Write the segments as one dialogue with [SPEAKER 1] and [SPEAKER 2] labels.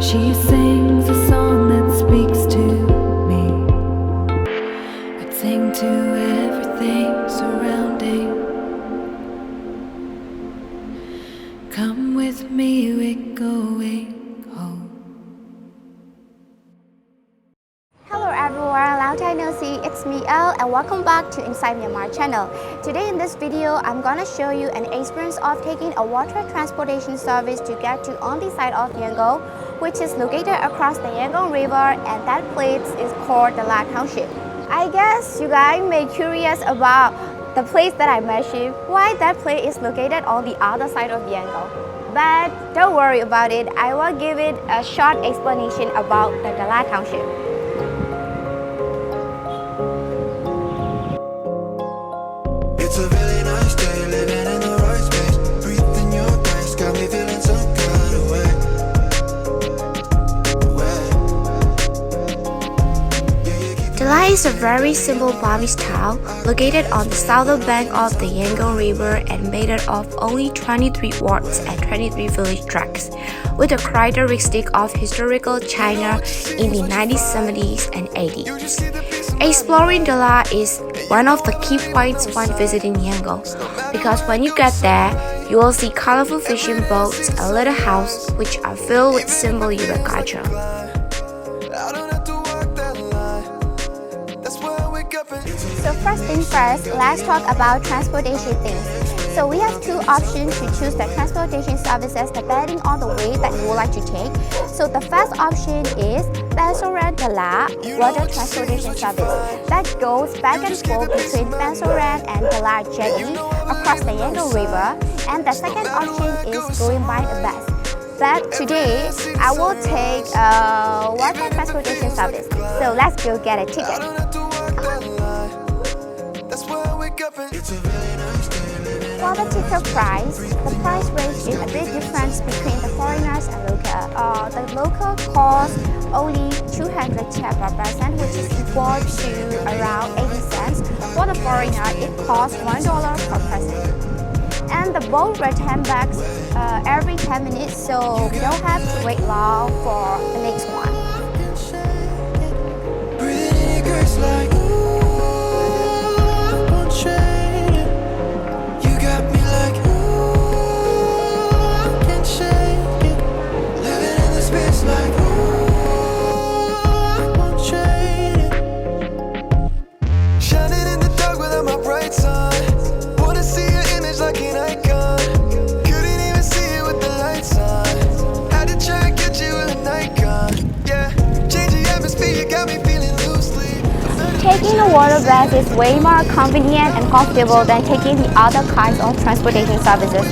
[SPEAKER 1] She sings a song that speaks to me. I'd sing to everything surrounding. Come with me, we're going home.
[SPEAKER 2] Hello everyone, long time no see, it's me Elle and welcome back to Inside Myanmar channel. Today in this video, I'm gonna show you an experience of taking a water transportation service to get to on the side of Yangon, which is located across the Yangon River, and that place is called the La Township. I guess you guys may be curious about the place that I mentioned, why that place is located on the other side of Yangon. But don't worry about it, I will give it a short explanation about the La Township.
[SPEAKER 3] It's a really nice day, living in the right space. Breathing your grace, got me feeling some kind of way.
[SPEAKER 2] Dela is a very simple Burmese town located on the southern bank of the Yangon River and made up of only 23 wards and 23 village tracts, with a characteristic of historical China in the 1970s and 80s. Exploring Dela is one of the key points when visiting Yangon, because when you get there, you will see colorful fishing boats and little houses which are filled with simple Yuan culture. So first things first, let's talk about transportation things. So we have two options to choose the transportation services depending on the way that you would like to take. So the first option is Bansoran Dela water transportation service that goes back and forth between Bansoran and Dela jetty across the Yangon River. And the second option is going by a bus. But today, I will take a water transportation service. So let's go get a ticket. For the ticket price, the price range is a big difference between the foreigners and local. The local costs only 200 kyat per person, which is equal to around 80 cents. For the foreigner, it costs $1 per person. And the boat return back every 10 minutes, so we don't have to wait long for the next one. Taking a water bus is way more convenient and comfortable than taking the other kinds of transportation services.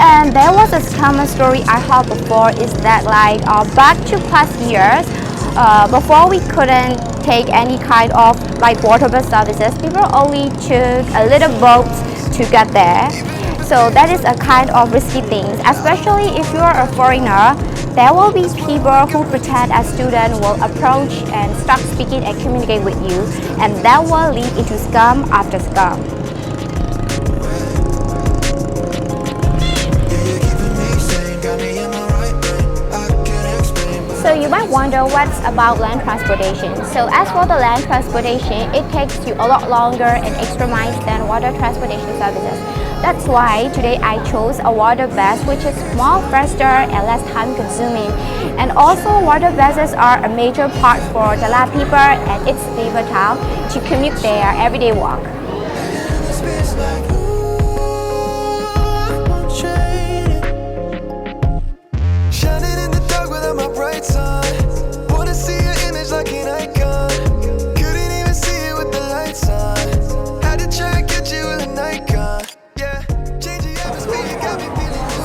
[SPEAKER 2] And there was a common story I heard before is that back 2+ years, before we couldn't take any kind of water bus services, people only took a little boat to get there. So that is a kind of risky thing, especially if you are a foreigner. There will be people who pretend as students will approach and start speaking and communicate with you, and that will lead into scam after scam. So you might wonder what's about land transportation. So as for the land transportation, it takes you a lot longer and extra miles than water transportation services. That's why today I chose a water bus, which is more faster and less time consuming. And also water buses are a major part for the La people and its neighbor town to commute their everyday walk.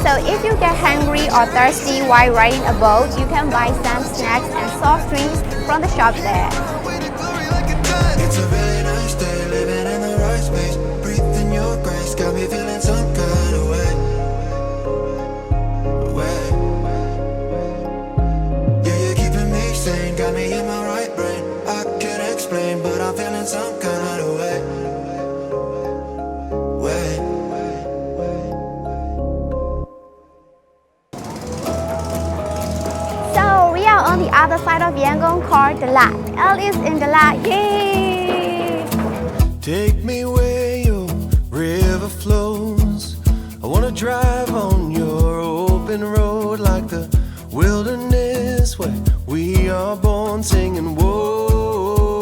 [SPEAKER 2] So if you get hungry or thirsty while riding a boat, you can buy some snacks and soft drinks from the shop there.
[SPEAKER 3] It's a really nice day, living in the right space. Breathing your grace, got me feeling some kind of way. Yeah, you're keeping me sane, got me in my right brain. I can't explain, but I'm feeling some kind of way.
[SPEAKER 2] other side of Yangon called Dalat. Elle is in Dalat. Yay!
[SPEAKER 3] Take me where your river flows. I wanna drive on your open road like the wilderness where we are born, singing whoa.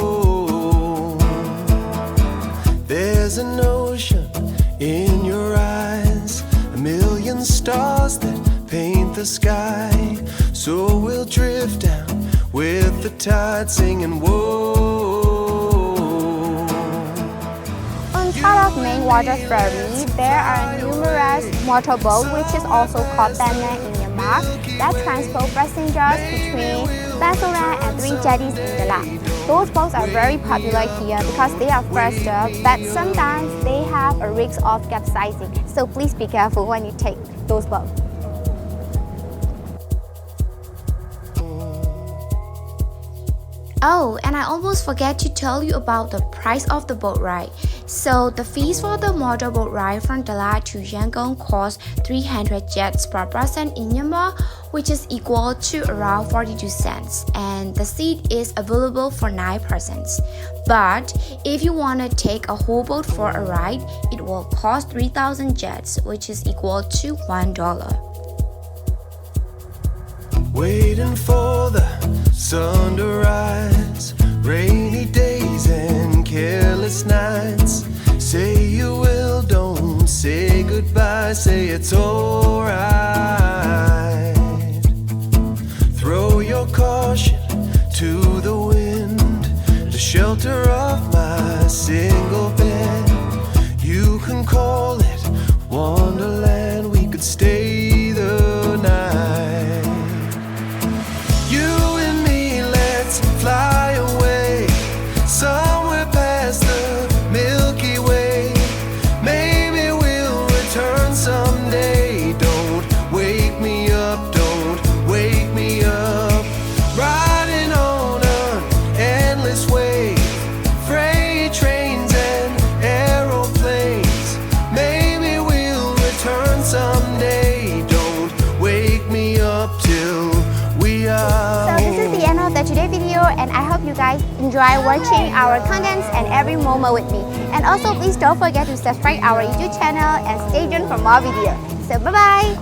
[SPEAKER 3] There's an ocean in your eyes, a million stars that paint the sky. So we'll drift down with the tide, singing whoa.
[SPEAKER 2] On top of main water ferry, there are numerous motorboats, which is also called Burma in Myanmar, that transport passengers between Basuran and 3 jetties in Dalat. Those boats are very popular here because they are faster, but sometimes they have a risk of capsizing. So please be careful when you take those boats. Oh, and I almost forget to tell you about the price of the boat ride. So the fees for the motorboat ride from Dalat to Yangon cost 300 jets per person in Myanmar, which is equal to around 42 cents, and the seat is available for 9 persons. But if you want to take a whole boat for a ride, it will cost 3,000 jets, which is equal to $1.
[SPEAKER 3] Waiting for the sun to rise, rainy days and careless nights. Say you will, don't say goodbye, say it's alright. Throw your caution to the wind, the shelter of my single bed. You can call it Wonderland, we could stay the night. You and me, let's fly away somewhere past the Milky Way. Maybe we'll return someday. Don't wake me up, don't wake me up. Riding on an endless wave, freight trains and aeroplanes. Maybe we'll return someday. Don't wake me up till we are.
[SPEAKER 2] So this is the end of the today video, and I hope you guys enjoy watching our contents and every moment with me. And also please don't forget to subscribe our YouTube channel and stay tuned for more videos. So bye bye!